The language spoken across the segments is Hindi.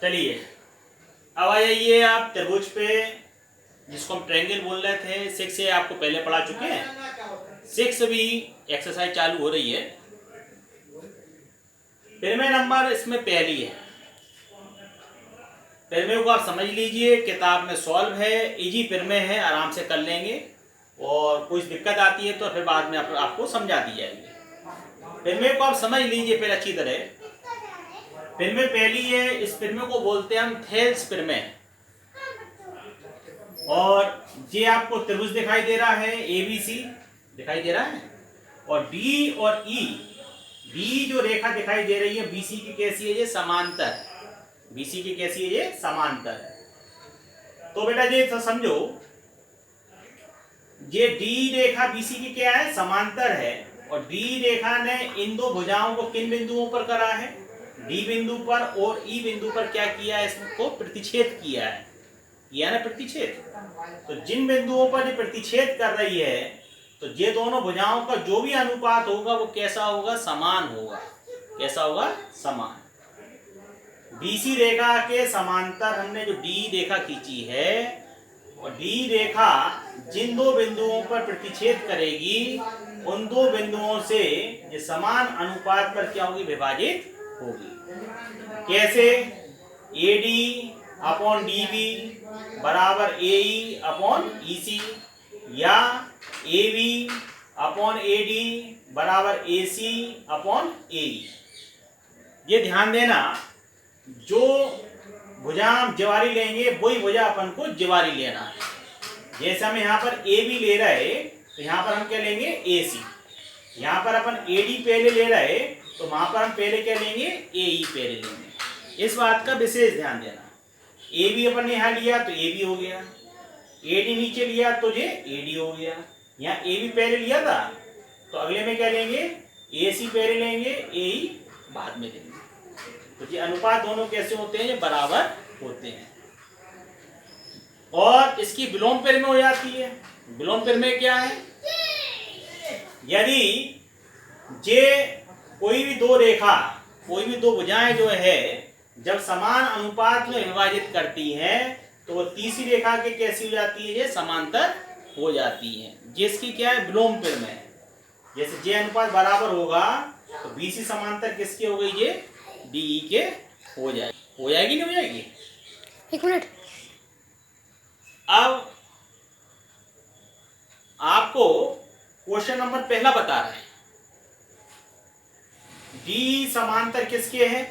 चलिए अब आ जाइए आप त्रिभुज पे, जिसको हम ट्रायंगल बोल रहे थे। 6 से आपको पहले पढ़ा चुके हैं। 6 भी एक्सरसाइज चालू हो रही है। पिरमे नंबर इसमें पहली है। पिरमे को आप समझ लीजिए, किताब में सॉल्व है, इजी पिरमे है, आराम से कर लेंगे। और कोई दिक्कत आती है तो फिर बाद में आपको समझा दी जाएगी। पिरमे को आप समझ लीजिए फिर अच्छी तरह। पिरमे पहली है, इस पिरमे को बोलते हैं हम थेल्स पिरमे। और ये आपको त्रिभुज दिखाई दे रहा है, ABC दिखाई दे रहा है, और D और E, B जो रेखा दिखाई दे रही है BC की कैसी है, ये समांतर। BC की कैसी है, ये समांतर है। तो बेटा ये तो समझो, ये D रेखा BC की क्या है, समांतर है। और D रेखा ने इन दो भुजाओं को किन बिंदुओं पर करा है, D बिंदु पर और E बिंदु पर क्या किया है, इसको प्रतिच्छेद किया है, किया ना प्रतिच्छेद। तो जिन बिंदुओं पर ये प्रतिच्छेद कर रही है, तो ये दोनों भुजाओं का जो भी अनुपात होगा वो कैसा होगा, समान होगा। कैसा होगा, समान। BC रेखा के समांतर हमने जो D रेखा खींची है, और D रेखा जिन दो बिंदुओं पर प्रतिच्छेद करेगी, उन दो बिंदुओं से ये समान अनुपात पर क्या होगी, विभाजित होगी। कैसे, AD अपॉन DB बराबर AE अपॉन EC, या AB अपॉन AD बराबर AC अपॉन AE। ये ध्यान देना, जो भुजा हम ज्वारी लेंगे वही भुजा अपन को ज्वारी लेना है। जैसे हम यहाँ पर AB ले रहे, तो यहाँ पर हम क्या लेंगे, AC। यहाँ पर अपन AD पहले ले रहे, तो वहां पर हम पहले क्या लेंगे, AE पहले लेंगे। इस बात का विशेष ध्यान देना। AB अपन ने यहाँ लिया तो AB हो गया, AD नीचे लिया तो ये AD हो गया। यहाँ AB पहले लिया था तो अगले में क्या लेंगे, AC पहले लेंगे, AE बाद में लेंगे। तो ये अनुपात दोनों कैसे होते हैं, ये बराबर होते हैं। और इसकी विलोम पिरमे हो जाती है। विलोम पिरमे क्या है, यदि जे कोई भी दो रेखा, कोई भी दो भुजाएं जो है जब समान अनुपात में विभाजित करती हैं, तो वो तीसरी रेखा के कैसी हो जाती है, ये समांतर हो जाती है। जिसकी क्या है, विलोम पिरमे। जैसे जे अनुपात बराबर होगा तो BC समांतर किसके हो गई, ये DE के हो जाएगी। हो जाएगी नहीं हो जाएगी, एक मिनट। अब आपको क्वेश्चन नंबर पहला बता रहे हैं, D समांतर किसके है,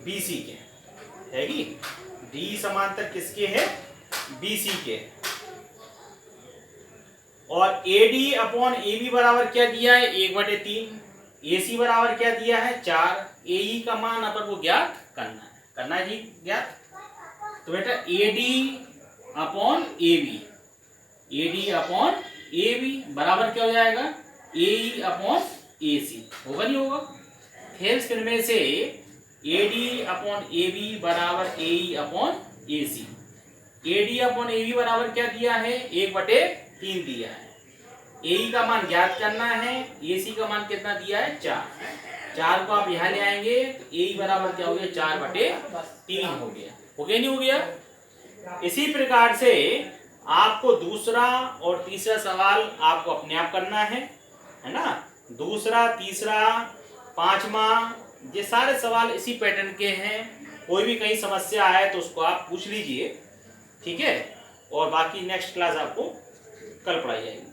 BC के है कि D समांतर किसके है, BC के। और AD अपॉन AB बराबर क्या दिया है, 1/3। AC बराबर क्या दिया है, 4। AE का मान अपन को ज्ञात करना है, करना है जी ज्ञात। तो बेटा AD upon AB, AD upon AB बराबर क्या हो जाएगा, AE अपॉन AC। होगा नहीं होगा, थेल्स पिरमे से AD अपॉन AB बराबर AE upon AC। AD upon AB बराबर क्या दिया है, 1/3 दिया है। AE का मान ज्ञात करना है, AC का मान कितना दिया है, 4। 4 को आप यहाँ ले आएंगे तो AE बराबर क्या हो गया, 4/3 हो गया। हो गया नहीं हो गया। इसी प्रकार से आपको दूसरा और तीसरा सवाल आपको अपने आप करना है ना। दूसरा, तीसरा, पांचवा, ये सारे सवाल इसी पैटर्न के हैं। कोई भी कहीं समस्या आए तो उसको आप पूछ लीजिए, ठीक है। और बाकी नेक्स्ट क्लास आपको कल पढ़ाई जाएगी।